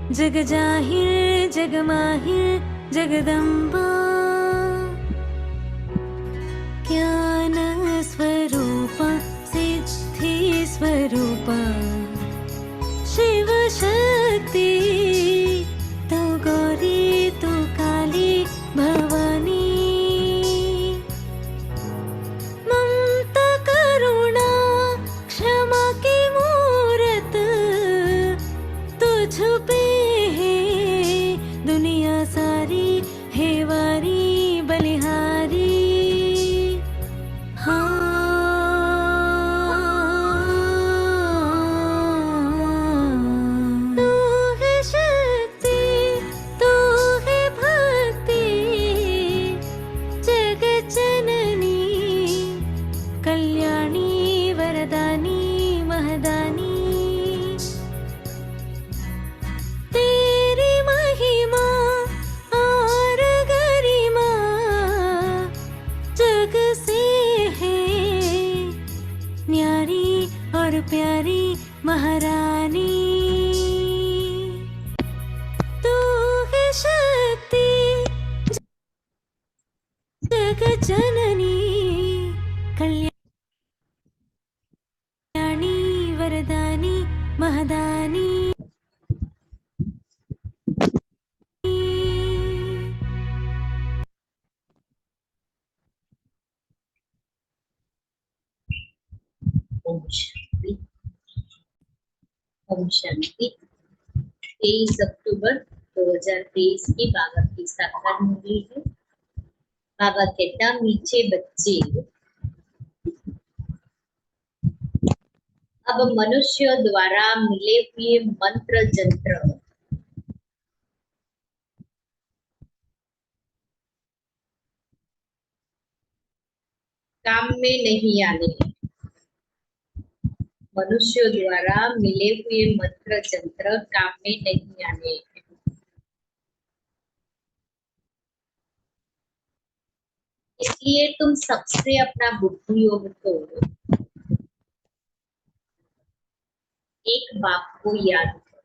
जग जाहिर जग माहिर जगदम्बा, ज्ञान स्वरूपा सिद्धि स्वरूपा, शिव शक्ति तू गौरी तू काली भवानी, ममता करुणा क्षमा की मूरत, तुझ पे है दुनिया सारी, है वारी बलिहारी। तू है शक्ति, तू है भक्ति, जगत जननी कल्याणी वरदानी महदानी, तेरी महिमा और गरिमा जग से है न्यारी और प्यारी महारानी। तू है शक्ति जगत जननी कल्याणी वरदानी महदानी। ओम शांति। ओम शांति। 23 अक्टूबर 2023 की बाबा की साकार मुरली है। बाबा कहता, मीठे बच्चे, अब मनुष्य द्वारा मिले हुए मंत्र जंत्र काम में नहीं आने। मनुष्य द्वारा मिले हुए मंत्र जंत्र काम में नहीं आने। इसलिए तुम सबसे अपना बुद्धि योग तोड़ एक बाप को याद करो।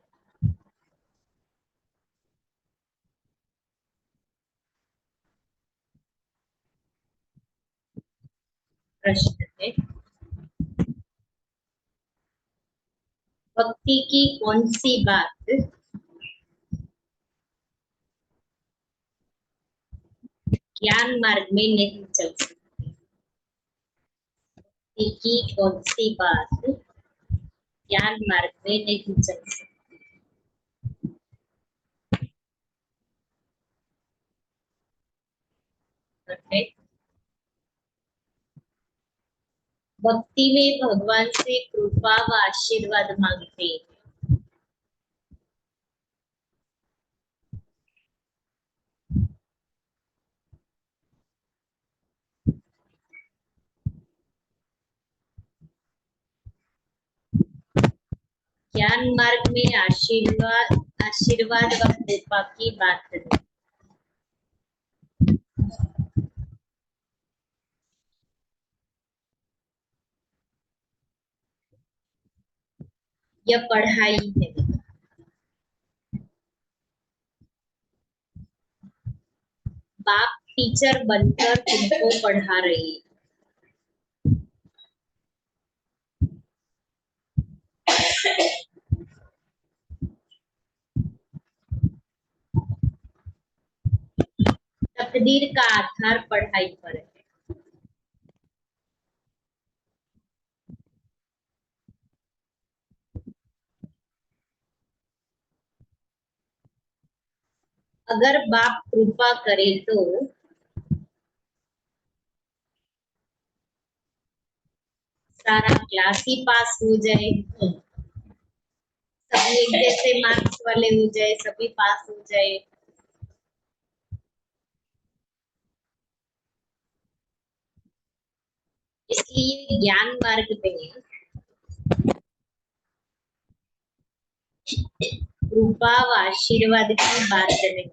प्रश्न है, भक्ति की कौन सी बात ज्ञान मार्ग में नहीं चल सकती? भक्ति की कौन सी बात ज्ञान मार्ग में नहीं चल सकती? भक्ति में भगवान से कृपा व आशीर्वाद मांगते हैं। ज्ञान मार्ग में आशीर्वाद व कृपा की बात करें। यह पढ़ाई है। बाप टीचर बनकर तुमको पढ़ा रहे हैं। तकदीर का आधार पढ़ाई पर है। अगर बाप कृपा करे तो सारा क्लास ही पास हो जाए, सभी एक जैसे मार्क्स वाले हो जाए, सभी पास हो जाए। इसलिए ज्ञान मार्ग में कृपा व आशीर्वाद की बात करें।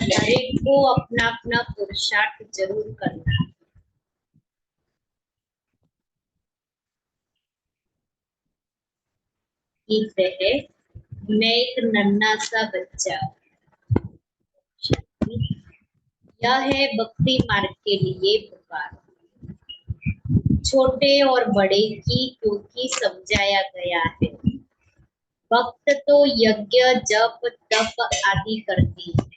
हर एक को अपना अपना पुरुषार्थ जरूर करना है। गीत है, मैं एक नन्हा सा बच्चा, यह है भक्ति मार्ग के लिए पुकार, छोटे और बड़े की क्योंकि समझाया गया है। भक्त तो यज्ञ जप तप आदि करते हैं,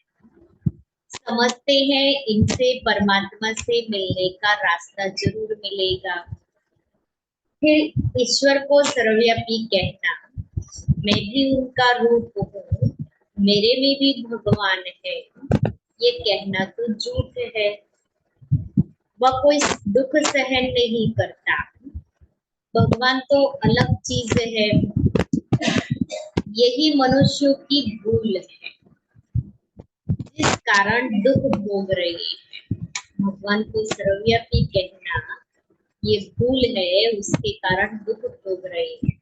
समझते हैं इनसे परमात्मा से मिलने का रास्ता जरूर मिलेगा। फिर ईश्वर को सर्वव्यापी कहना, मैं भी उनका रूप हूँ, मेरे में भी भगवान है, ये कहना तो झूठ है। वह कोई दुख सहन नहीं करता, भगवान तो अलग चीज है, यही मनुष्यों की भूल है, जिस कारण दुख भोग रहे हैं। भगवान को सर्वव्यापी कहना ये भूल है, उसके कारण दुख भोग रहे हैं।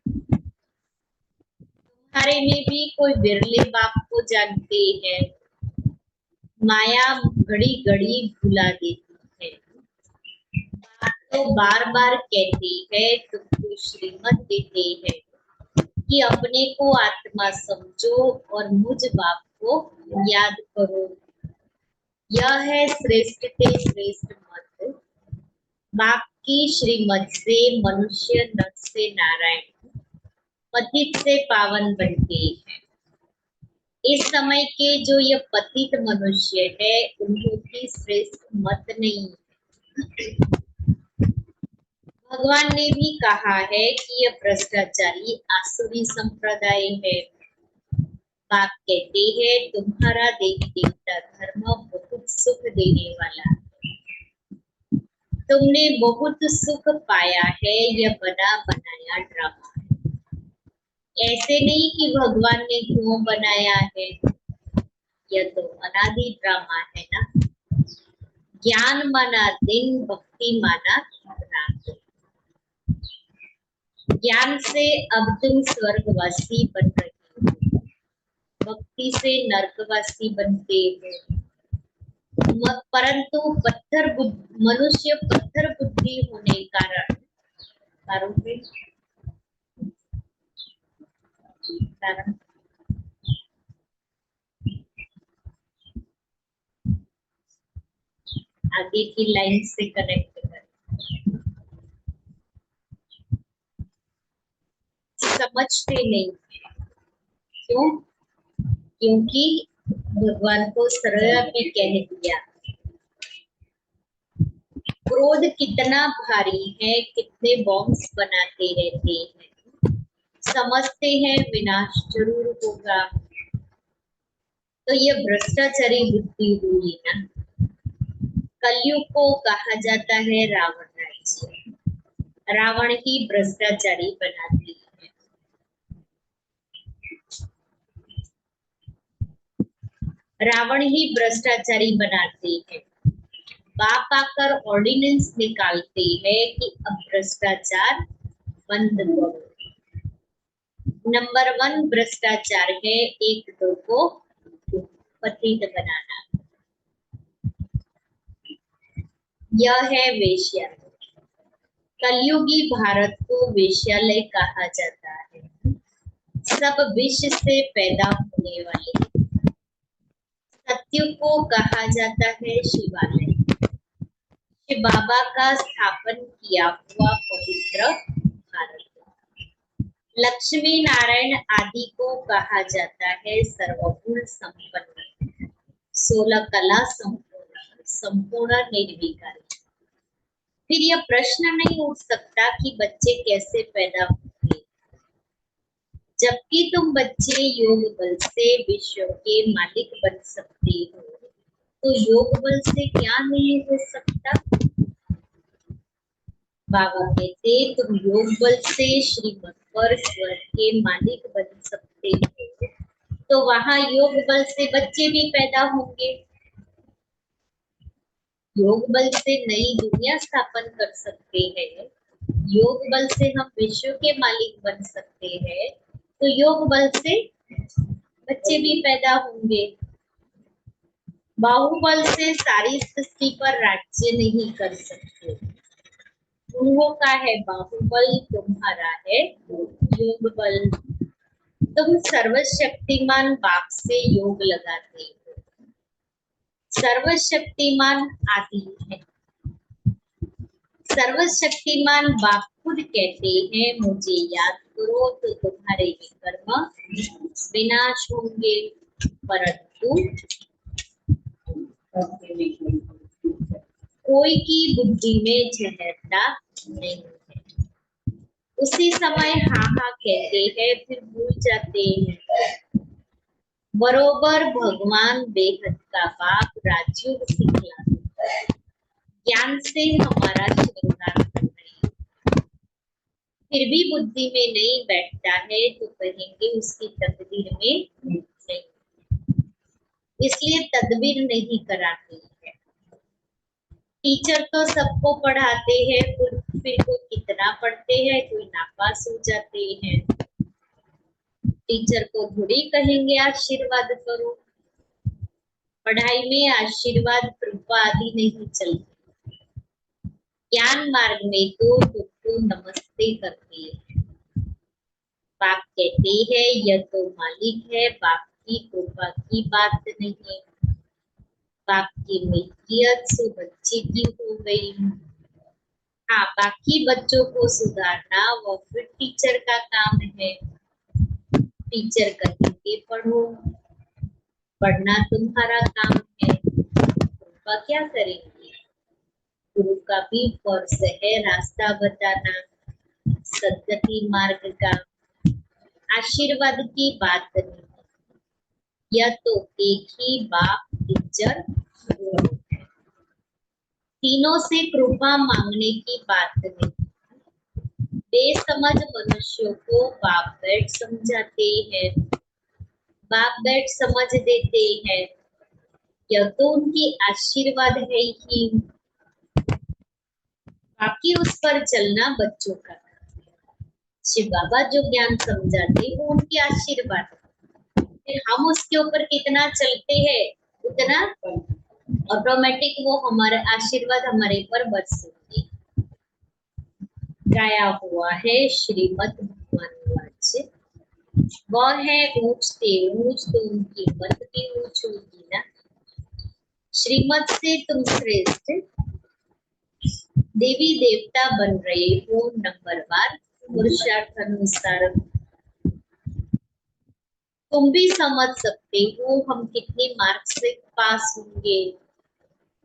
तुम्हारे में भी कोई बिरले बाप को जानते हैं, माया घड़ी घड़ी भुला देती है। बाप तो बार बार कहती है, तुमको श्रीमत देते हैं कि अपने को आत्मा समझो और मुझ बाप को याद करो। यह है श्रेष्ठ से श्रेष्ठ मत, बाप की श्रीमत से मनुष्य, नर से नारायण, पतित से पावन बनते हैं। इस समय के जो ये पतित मनुष्य है, उनकी श्रेष्ठ मत नहीं है। भगवान ने भी कहा है कि यह भ्रष्टाचारी आसुरी संप्रदाय है। बाप कहते हैं, तुम्हारा देवी देवता धर्म बहुत सुख देने वाला है, तुमने बहुत सुख पाया है, यह बना बनाया ड्रामा है। ऐसे नहीं कि भगवान ने क्यों बनाया है, यह तो अनादि ड्रामा है ना। ज्ञान माना दिन, भक्ति माना रात। ज्ञान से अब तुम स्वर्गवासी बन रही हो, भक्ति से नरकवासी बनते हो। परंतु मनुष्य पत्थर बुद्धि होने कारण आगे की लाइन से कनेक्ट कर, समझते नहीं। क्यों? क्योंकि भगवान को सर्वव्यापी कह दिया। क्रोध कितना भारी है, कितने बॉम्ब्स बनाते रहते हैं, समझते हैं विनाश जरूर होगा। तो ये भ्रष्टाचारी बुद्धि हुई ना। कलयुग को कहा जाता है रावण राज्य, रावण ही भ्रष्टाचारी बनाती है। रावण ही भ्रष्टाचारी बनाते हैं। बाप आकर ऑर्डिनेंस निकालते हैं कि अब भ्रष्टाचार बंद करो। नंबर 1 भ्रष्टाचार है, एक दो को पतित बनाना, यह है वेश्यालय। कलयुगी भारत को वेश्यालय कहा जाता है। सब विष से पैदा होने वाले सत्य को कहा जाता है शिवालय। शिव बाबा का स्थापन किया हुआ पवित्र भारत। लक्ष्मी नारायण आदि को कहा जाता है सर्वगुण संपन्न, 16 कला संपूर्ण निर्विकारी। फिर यह प्रश्न नहीं उठ सकता कि बच्चे कैसे पैदा होंगे, जबकि तुम बच्चे योग बल से विश्व के मालिक बन सकते हो, तो योग बल से क्या नहीं हो सकता। बाबा कहते तुम योग बल से श्रीमत पर स्वर्ग के मालिक बन सकते हो, तो वहां योग बल से बच्चे भी पैदा होंगे। योग बल से नई दुनिया स्थापन कर सकते हैं, योग बल से हम विश्व के मालिक बन सकते हैं, तो योग बल से बच्चे भी पैदा होंगे। बाहुबल से सारी सृष्टि पर राज्य नहीं कर सकते। उन्हों का है बाहुबल, तुम्हारा है योग बल। तुम सर्वशक्तिमान बाप से योग लगाते हो। सर्वशक्तिमान आदि है। सर्वशक्तिमान बाप खुद कहते हैं, मुझे याद करो तो तुम्हारे कर्म विनाश होंगे, परंतु कोई की बुद्धि में झहरता नहीं है। उसी समय हाँ हाँ कहते हैं, फिर भूल जाते हैं। बरोबर भगवान बेहद का बाप राजयोग सिखलाते, ज्ञान से हमारा श्रृंगार कर रहे हैं। फिर भी बुद्धि में नहीं बैठता है तो कहेंगे उसकी तकदीर में नहीं, इसलिए तदबीर नहीं कराते हैं। टीचर तो सबको पढ़ाते हैं, फिर कोई कितना पढ़ते हैं, कोई नापास हो जाते हैं। टीचर को थोड़ी कहेंगे आशीर्वाद करो। पढ़ाई में आशीर्वाद कृपा आदि नहीं चलती। ज्ञान मार्ग में तो तुमको नमस्ते करते हैं। बाप कहते हैं यह तो मालिक है, बाप की कृपा की बात नहीं है। बाप की मिल्कियत सो बच्चे की हो गई। हाँ, बाकी बच्चों को सुधारना वो फिर टीचर का काम है। टीचर कहेंगे पढ़ो, पढ़ना तुम्हारा काम है। कृपा क्या करेंगे? गुरु का भी फर्ज है रास्ता बताना, सद्गति मार्ग का। आशीर्वाद की बात नहीं, यह तो एक ही बाप टीचर गुरु है। तीनों से कृपा मांगने की बात नहीं। बेसमझ मनुष्यों को बाप बैठ समझाते हैं, बाप बैठ समझ देते हैं। यह तो उनकी आशीर्वाद है ही, बाकी उस पर चलना बच्चों का काम है। शिव बाबा जो ज्ञान समझाते वो उनकी आशीर्वाद है। फिर हम उसके ऊपर कितना चलते हैं उतना ऑटोमेटिक वो हमारे आशीर्वाद हमारे पर बरसेंगे। गाया हुआ है श्रीमद भगवान वाच्य, वह है ऊंचते ऊंच तो उनकी मत भी ऊंच होगी ना। श्रीमद से तुम श्रेष्ठ देवी देवता बन रहे हो नंबरवार पुरुषार्थ अनुसार। तुम भी समझ सकते हो हम कितने मार्क्स से पास होंगे।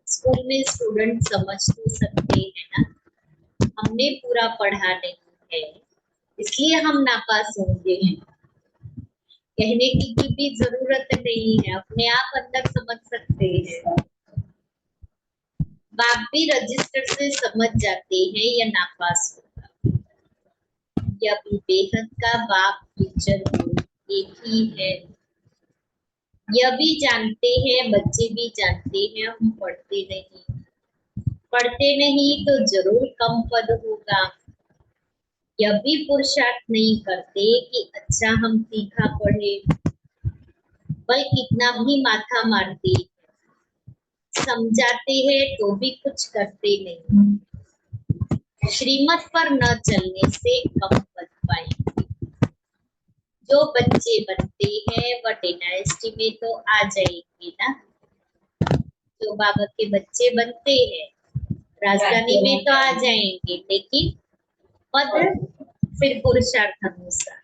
स्कूल में स्टूडेंट समझ तो सकते हैं ना, हमने पूरा पढ़ा नहीं है इसलिए हम नापास होंगे। कहने की भी जरूरत नहीं है, अपने आप अंदर समझ सकते हैं। बाप भी रजिस्टर से समझ जाते हैं यह नापास होगा। यह भी बेहद का बाप टीचर एक ही है। यह भी जानते हैं, बच्चे भी जानते हैं, हम पढ़ते नहीं तो जरूर कम पद होगा। यह भी पुरुषार्थ नहीं करते कि अच्छा हम तीखा पढ़े, बल्कि कितना भी माथा मारते, समझाते हैं तो भी कुछ करते नहीं। श्रीमत पर न चलने से कम पद पाएंगे। जो बच्चे बनते हैं वह डायनेस्टी में तो आ जाएंगे ना। जो बाबा के बच्चे बनते हैं राजधानी में तो आ जाएंगे, लेकिन पद फिर पुरुषार्थ अनुसार।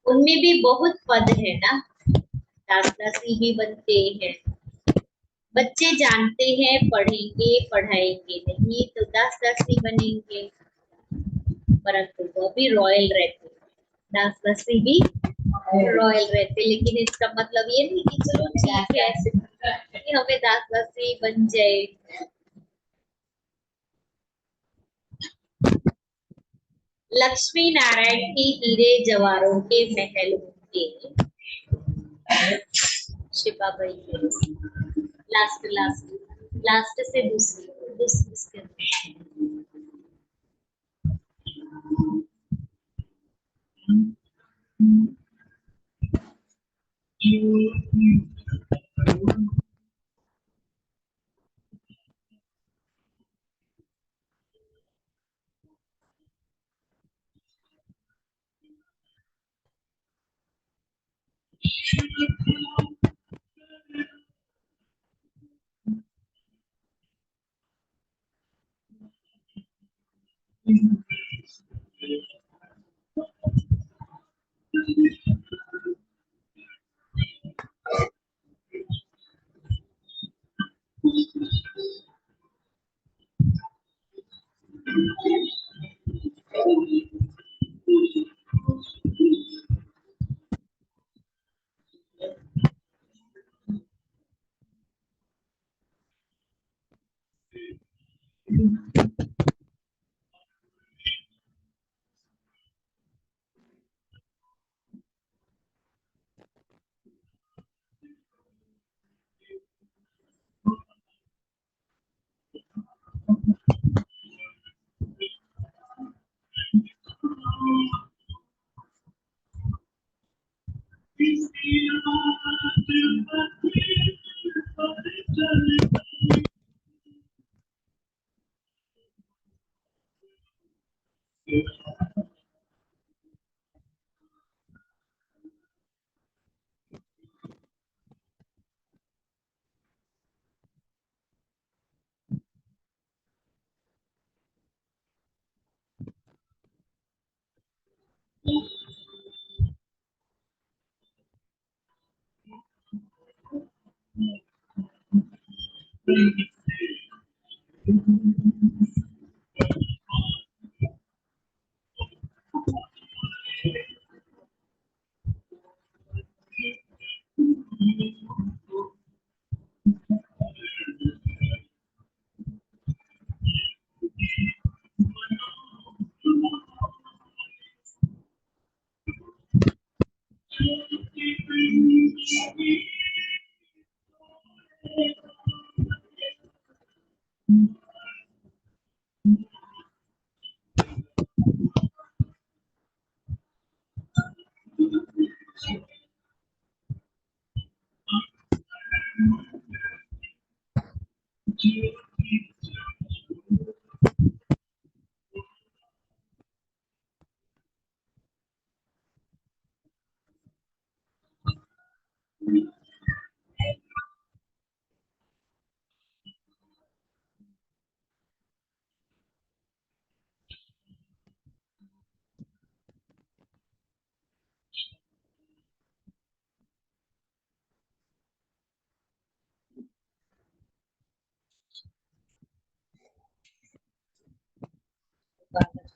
उनमें भी बहुत पद है ना, दासी भी बनते हैं। बच्चे जानते हैं पढ़ेंगे पढ़ाएंगे नहीं तो दासी बनेंगे, परंतु वो भी रॉयल रहते, दासी भी रॉयल रहते। लेकिन इसका मतलब ये नहीं कि चलो ठीक है कि हमें दासी बन जाए। लक्ष्मी नारायण के हीरे जवाहरों के महल होंगे। शिपा भाई लास्ट से दूसरी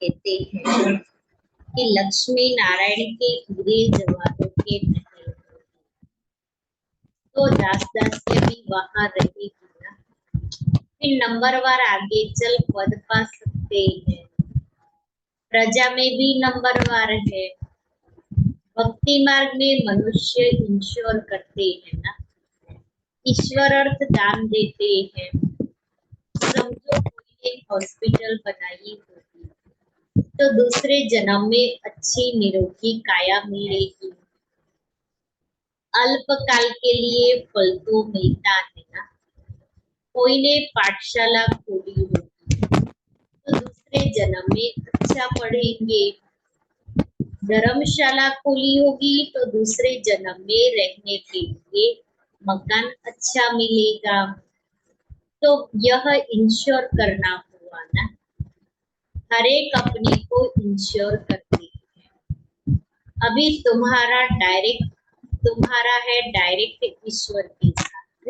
कहते हैं कि लक्ष्मी नारायण के हीरे जवाहरों के महल, तो दास दासियां भी वहां रहेगी ना, फिर नंबरवार आगे चल पद पा सकते हैं। प्रजा में भी नंबरवार है। भक्ति मार्ग में मनुष्य इंश्योर करते हैं ना, ईश्वर अर्थ दान देते हैं। समझो कोई ने हॉस्पिटल बनाई होगी तो दूसरे जन्म में अच्छी निरोगी काया मिलेगी। अल्पकाल के लिए फल तो मिलता है ना। कोई ने पाठशाला खोली होगी तो दूसरे जन्म में अच्छा पढ़ेंगे। धर्मशाला खोली होगी तो दूसरे जन्म में रहने के लिए मकान अच्छा मिलेगा। तो यह इंश्योर करना हुआ ना, हर एक अपने को इंश्योर करते हैं। अभी तुम्हारा है डायरेक्ट ईश्वर के साथ,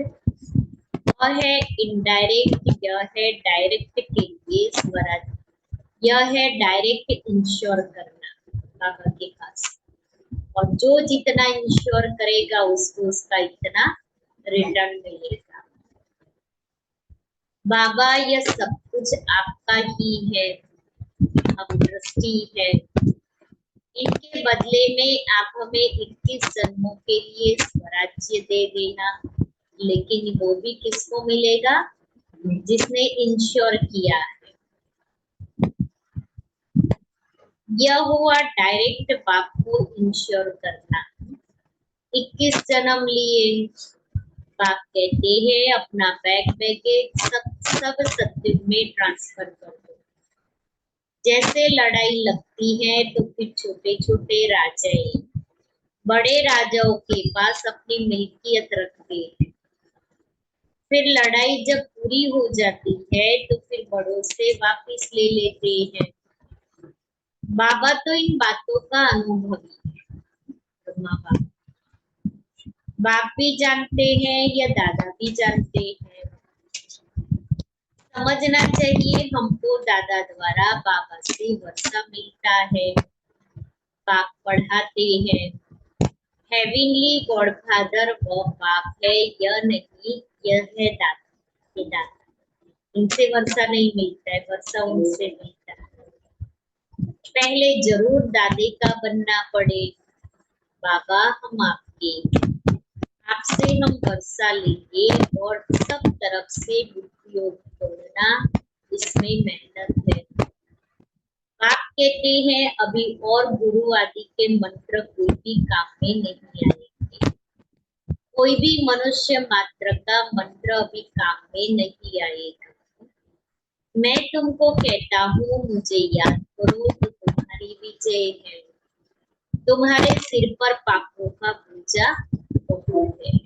वह है इनडायरेक्ट, यह है डायरेक्ट के लिए स्वराज, यह है डायरेक्ट इंश्योर करना बाबा के पास। और जो जितना इंश्योर करेगा उसको उसका इतना रिटर्न मिलेगा। बाबा यह सब कुछ आपका ही है, हम ट्रस्टी है। इनके बदले में आप हमें 21 जन्मों के लिए स्वराज्य दे देना। लेकिन वो भी किसको मिलेगा? जिसने इंश्योर किया है। यह हुआ डायरेक्ट बाप को इंश्योर करना। 21 जन्म लिए, बाप कहते हैं अपना बैग बैगेज सब सत्युग में ट्रांसफर कर दो। जैसे लड़ाई लगती है तो फिर छोटे छोटे राजाएं बड़े राजाओं के पास अपनी मिल्कियत रखते हैं। फिर लड़ाई जब पूरी हो जाती है तो फिर बड़ों से वापिस ले लेते हैं। बाबा तो इन बातों का अनुभवी है। ब्रह्मा बाबा, बाप भी जानते हैं या दादा भी जानते हैं। समझना चाहिए हमको दादा द्वारा बाबा से वर्षा मिलता है। बाप पढ़ाते हैं। हेविनली गॉडफादर वो बाप है, यह नहीं, यह है दादा, ये दादा। इनसे वर्षा नहीं मिलता है, वर्षा उनसे मिलता है। पहले जरूर दादी का बनना पड़े। बाबा हम आपके, आपसे हम वर्षा लेंगे और सब तरफ से उपयोग तोड़ना, इसमें मेहनत है। बाप कहते हैं अभी और गुरु आदि के मंत्र कोई भी काम में नहीं आएंगे। कोई भी मनुष्य मात्र का मंत्र अभी काम में नहीं आएगा। मैं तुमको कहता हूँ मुझे याद करो तो तुम्हारी विजय है। तुम्हारे सिर पर पापों का बोझा बहुत है।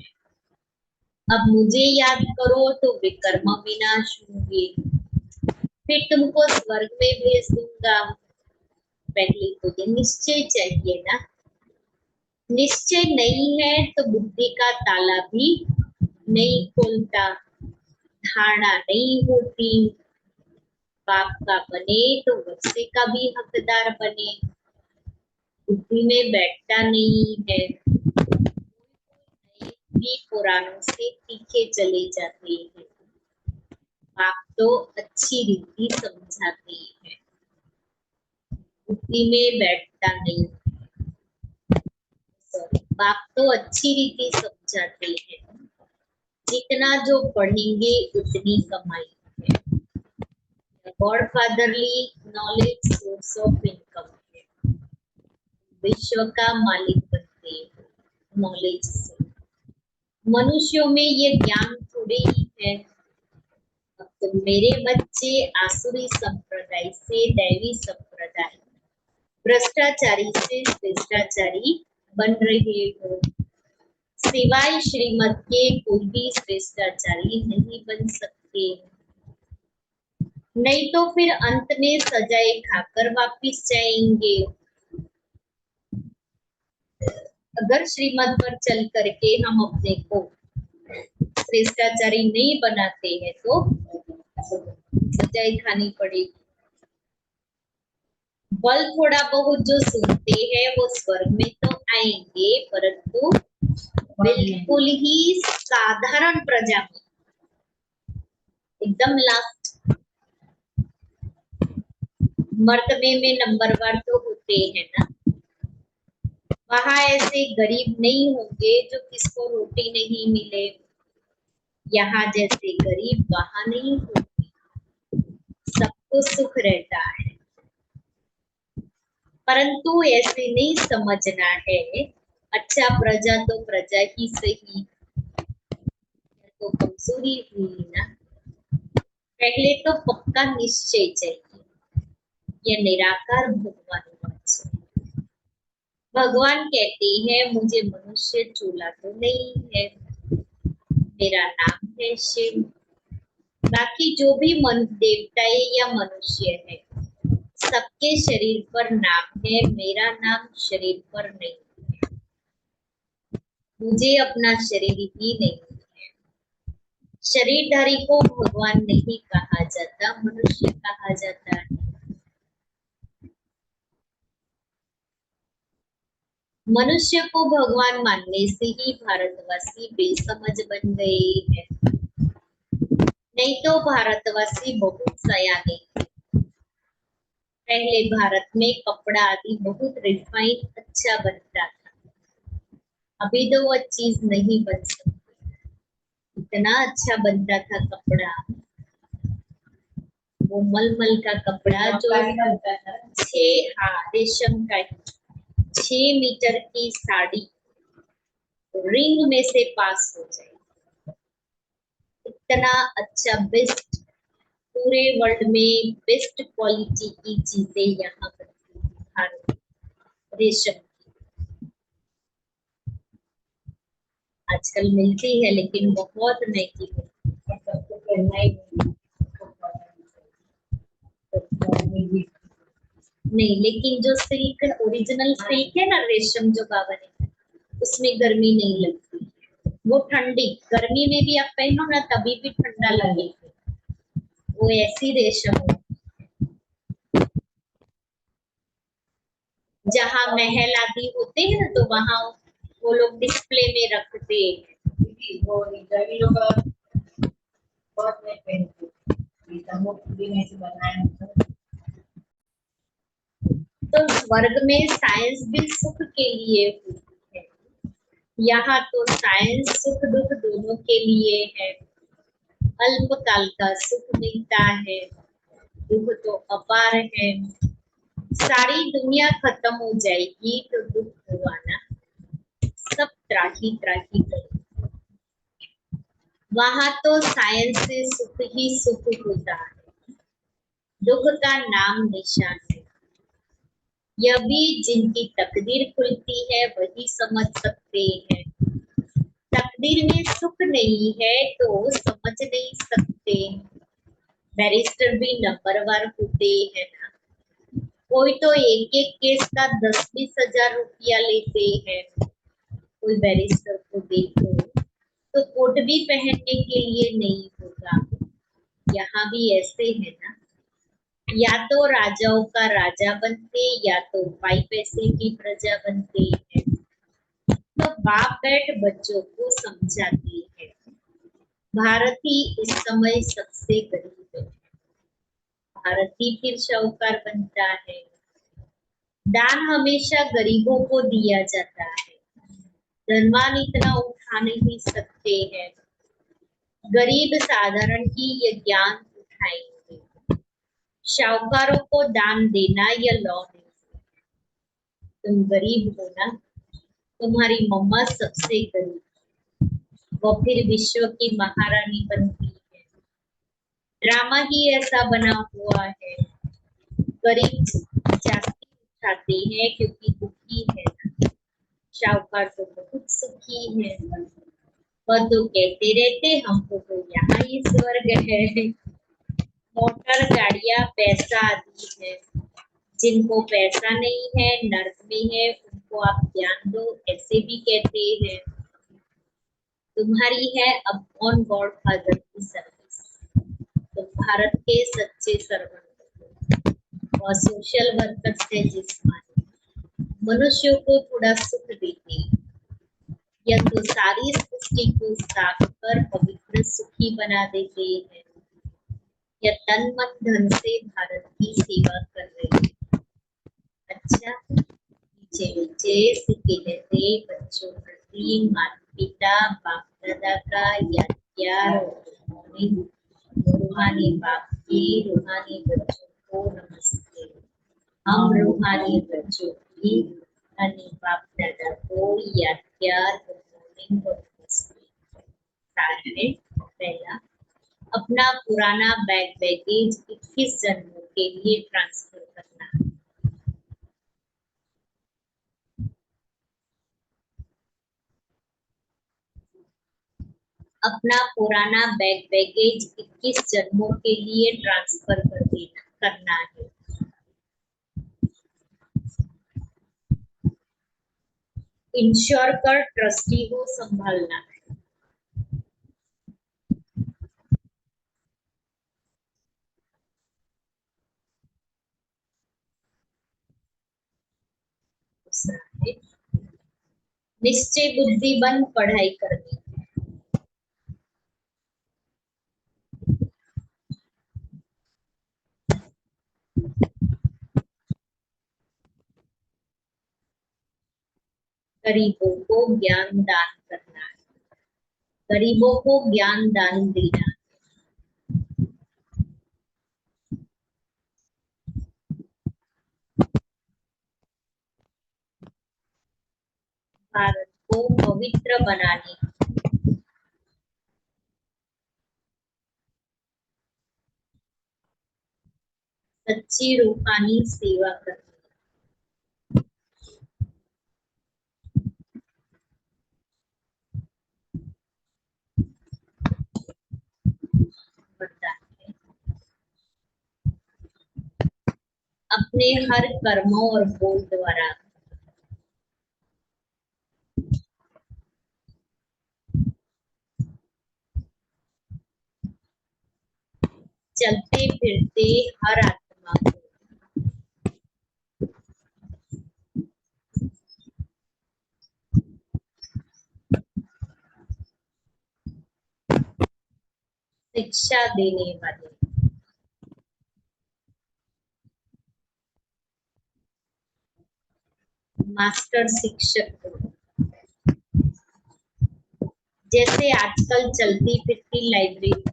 अब मुझे याद करो तो विकर्म विनाश होंगे। फिर तुमको स्वर्ग में भेज दूंगा। पहले तो ये निश्चय चाहिए ना। निश्चय नहीं है तो बुद्धि का ताला भी नहीं खोलता, धारणा नहीं होती। बाप का बने तो वर्षे का भी हकदार बने, बुद्धि में बैठता नहीं है। भी पुराणों से तीखे चले जाते हैं। बाप तो अच्छी रीति समझाते हैं, बुद्धि में बैठता नहीं। बाप तो अच्छी रीति समझाते हैं। जितना जो पढ़ेंगे उतनी कमाई है। गॉडफादरली नॉलेज सोर्स ऑफ इनकम है। विश्व का मालिक बनते हैं नॉलेज से। मनुष्यों में ये ज्ञान थोड़ी ही है। अब तुम मेरे बच्चे आसुरी संप्रदाय से दैवी संप्रदाय, भ्रष्टाचारी से श्रेष्ठाचारी बन रहे हो। सिवाय श्रीमत के कोई भी श्रेष्ठाचारी नहीं बन सकते। नहीं तो फिर अंत में सजाए खाकर वापिस जाएंगे। अगर श्रीमत पर चल करके हम अपने को श्रेष्ठाचारी नहीं बनाते हैं तो सजाए खानी पड़ेगी। बल थोड़ा बहुत जो सुनते हैं वो स्वर्ग में तो आएंगे, परंतु बिल्कुल ही साधारण प्रजा में, एकदम लास्ट मर्तबे में नंबरवार तो होते हैं ना। वहां ऐसे गरीब नहीं होंगे जो किसको रोटी नहीं मिले। यहाँ जैसे गरीब वहां नहीं होंगे, सबको सुख रहता है। परंतु ऐसे नहीं समझना है अच्छा प्रजा तो प्रजा ही सही, तो कमजोरी हुई ना। पहले तो पक्का निश्चय चाहिए, यह निराकार भगवान होना चाहिए। भगवान कहते हैं मुझे मनुष्य चूला तो नहीं है, मेरा नाम है शिव। बाकी जो भी मन देवताएं या मनुष्य है, सबके शरीर पर नाम है, मेरा नाम शरीर पर नहीं है। मुझे अपना शरीर ही नहीं है। शरीरधारी को भगवान नहीं कहा जाता, मनुष्य कहा जाता है। मनुष्य को भगवान मानने से ही भारतवासी बेसमझ बन गए हैं। नहीं तो भारतवासी बहुत सयाने थे। पहले भारत में कपड़ा आदि बहुत रिफाइन अच्छा बनता था। अभी तो वह चीज नहीं बन सकती। इतना अच्छा बनता था कपड़ा, वो मलमल का कपड़ा जो रेशम का 6 मीटर की साड़ी रिंग में से पास हो जाए, इतना अच्छा बेस्ट, पूरे वर्ल्ड में बेस्ट क्वालिटी की चीजें यहाँ बनती थी भारत, रेशम की। आजकल मिलती है लेकिन बहुत महंगी मिलती है। और सबको पहनना ही नहीं, लेकिन जो सिल्क ओरिजिनल सिल्क है ना, रेशम जो बाबा ने, उसमें गर्मी नहीं लगती। वो ठंडी, गर्मी में भी आप पहनो ना तभी भी ठंडा लगेगा। वो ऐसी रेशम है। जहाँ महल आदि होते हैं ना, तो वहाँ वो लोग डिस्प्ले में रखते हैं। वो गर्मी लोग बहुत नहीं पहनते, वो पूरी में से बनाया होता है। तो स्वर्ग में साइंस भी सुख के लिए होती है। यहाँ तो साइंस सुख दुख दोनों के लिए है। अल्पकाल का सुख मिलता है, दुख तो अपार है। सारी दुनिया खत्म हो जाएगी तो दुख हुआ ना, सब त्राही त्राही करें। वहां तो साइंस से सुख ही सुख होता है, दुख का नाम निशान है। यह भी जिनकी तकदीर खुलती है वही समझ सकते हैं। तकदीर में सुख नहीं है तो समझ नहीं सकते। बैरिस्टर भी नंबरवार होते हैं ना, कोई तो एक एक केस का 10-20 हजार रुपया लेते हैं। कोई बैरिस्टर को देखो तो कोट भी पहनने के लिए नहीं होगा। यहाँ भी ऐसे है ना, या तो राजाओं का राजा बनते या तो पाई पैसे की प्रजा बनते हैं। तो बाप बैठ बच्चों को समझाती है। भारत ही इस समय सबसे गरीब है, भारत ही फिर शाहूकार बनता है। दान हमेशा गरीबों को दिया जाता है, धनवान इतना उठा नहीं सकते हैं। गरीब साधारण ही ये ज्ञान उठाएंगे। शाहूकारों को दान देना यह लॉ नहीं। तुम गरीब हो ना, तुम्हारी मम्मा सबसे गरीब, वो फिर विश्व की महारानी बनती है। ड्रामा ही ऐसा बना हुआ है। गरीब जाति उठाते हैं क्योंकि दुखी है ना, शाहूकार तो बहुत सुखी है। वह तो कहते रहते हमको तो यहाँ ही स्वर्ग है। मोटर गाड़ियां पैसा आदि है, जिनको पैसा नहीं है नर्क में है, उनको आप ज्ञान दो ऐसे भी कहते हैं। तुम्हारी है अब ऑन गॉड फादर की सर्विस, तुम भारत के सच्चे सर्वेंट हो। और सोशल वर्कर से जिस्मानी मनुष्यों को थोड़ा सुख देते, यह तो सारी सृष्टि को साफ कर पवित्र सुखी बना देते हैं। यह तन मन धन से भारत की सेवा कर रहे हैं। अच्छा, नीचे नीचे सिक्के लेते बच्चों प्रति माता पिता बाप दादा का याद प्यार रूहानी बाप की रूहानी बच्चों को नमस्ते। हम रूहानी बच्चों की रूहानी बाप दादा को याद प्यार गुड मॉर्निंग और नमस्ते। पहला, अपना पुराना बैगेज 21 जन्मों के लिए ट्रांसफर करना। अपना पुराना बैगेज 21 जन्मों के लिए ट्रांसफर करना है। इंश्योर कर ट्रस्टी को संभालना है। निश्चय बुद्धि बन पढ़ाई करनी। गरीबों को ज्ञान दान करना है, गरीबों को ज्ञान दान देना। भारत को पवित्र बनाने, सच्ची रूहानी सेवा करनी। अपने हर कर्मों और बोल द्वारा चलते फिरते हर आत्मा को शिक्षा देने वाले मास्टर शिक्षक को, जैसे आजकल चलती फिरती लाइब्रेरी,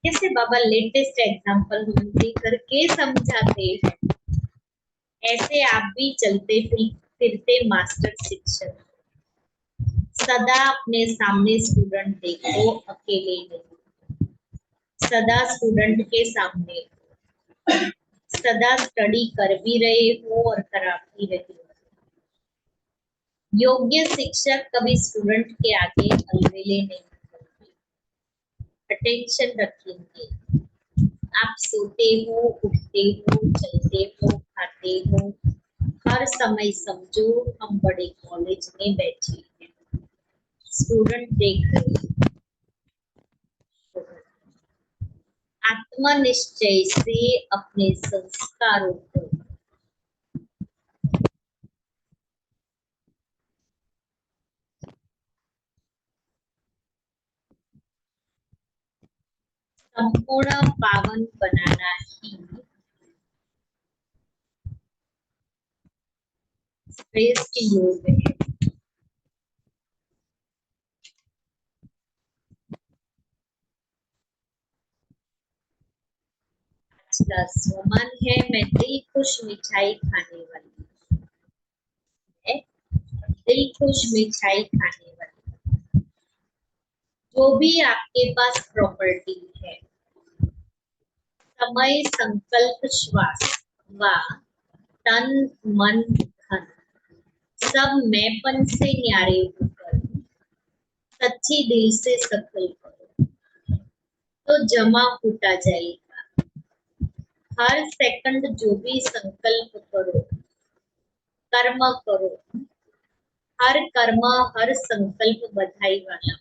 जैसे बाबा लेटेस्ट एग्जांपल हम देकर के समझाते हैं, ऐसे आप भी चलते फिरते मास्टर शिक्षक, सदा अपने सामने स्टूडेंट देखो, अकेले नहीं, सदा स्टूडेंट के सामने, सदा स्टडी कर भी रहे हो और करा भी रहे हो। योग्य शिक्षक कभी स्टूडेंट के आगे अलबेले नहीं करते, अटेंशन रखेंगे। आप सोते हो, उठते हो, चलते हो, खाते हो, हर समय समझो हम बड़े कॉलेज में बैठे हैं, स्टूडेंट देख रहे हैं। आत्मनिश्चय से अपने संस्कारों को संपूर्ण पावन बनाना ही श्रेष्ठ योग है। आज का सोमन है, मैं दिल खुश मिठाई खाने वाली, है दिल खुश मिठाई खाने वाली। जो भी आपके पास प्रॉपर्टी है, समय, संकल्प, श्वास व तन, मन, धन, सब मैंपन से न्यारे होकर सच्ची दिल से सफल करो, तो जमा होता जाएगा। हर सेकंड जो भी संकल्प करो, कर्म करो, हर कर्म हर संकल्प बधाई वाला,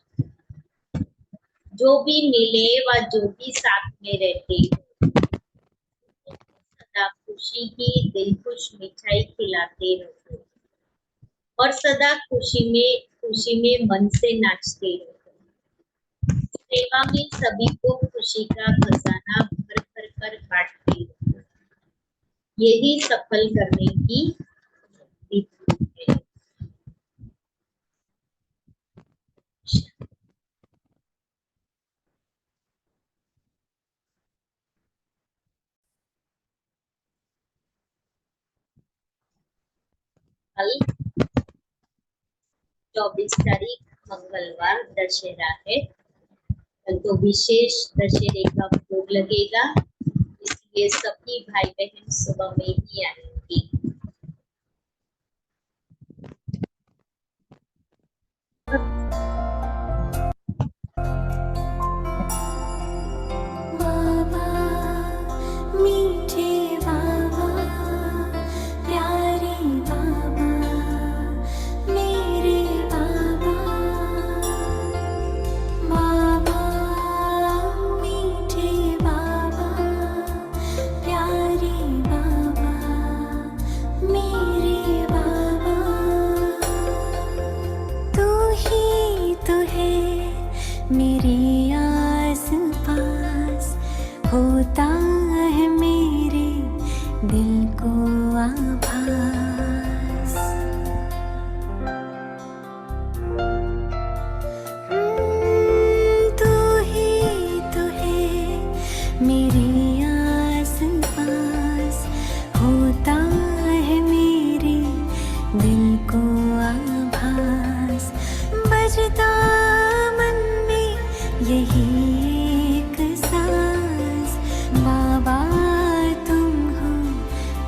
जो भी मिले व जो भी साथ में रहते हो, सदा खुशी की दिल खुश मिठाई खिलाते रहो और सदा खुशी में मन से नाचते रहो। सेवा में सभी को खुशी का खजाना भर भर कर बांटते रहो, यही सफल करने की विधि है। कल 24 तारीख मंगलवार दशहरा है। कल तो विशेष दशहरे का भोग लगेगा, इसलिए सभी भाई बहन सुबह में ही आएंगे। बाबा मीठे बाबा, प्यारे बाबा, मेरे बाबा। बाबा मीठे बाबा, प्यारे बाबा, मेरे बाबा। तू ही तो है मेरे आस पास, होता है मेरे दिल को आभास। तू ही तो है मेरे आस पास, होता है मेरे दिल को आभास। बजता मन में यही एक सांस, बाबा तुम हो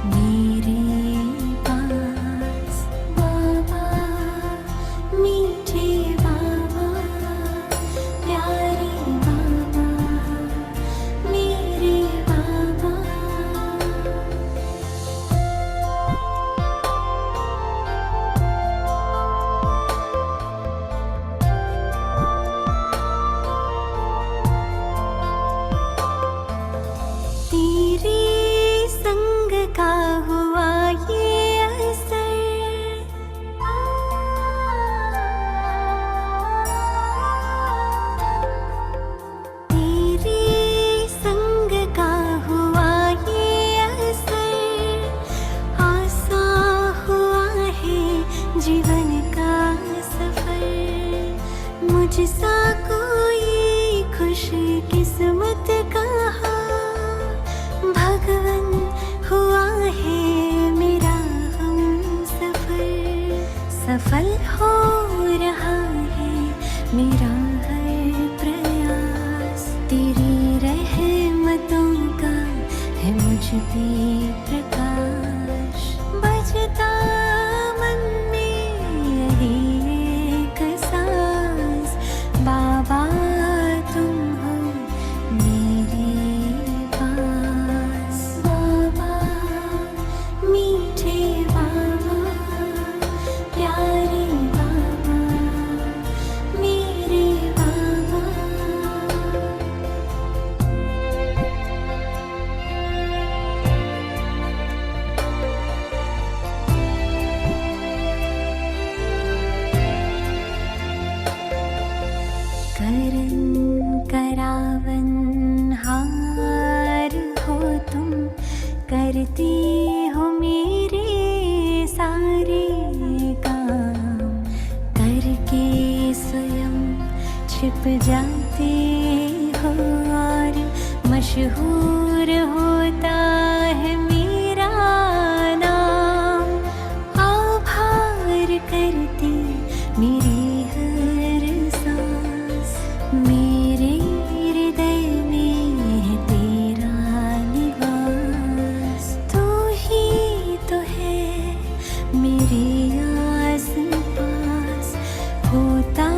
मेरे पास। बाबा मीठे बाबा, प्यारे बाबा, मेरे बाबा। सफल हो रहा है मेरा हर प्रयास, तेरी रहमतों का है मुझ पे प्रकाश, बजता मन में यही एक सांस, बाबा तुम हो मेरे पास। बाबा मीठे बाबा, प्यारे बाबा, मेरे बाबा। करन करावन हार हो तुम, करते हो मेरे सारे काम, करके स्वयं छिप जाते हो और मशहूर होता है मेरा नाम, आभार करती मेरी हर सांस, मेरे हृदय में है तेरा निवास, तू ही तो है मेरे आस पास, होता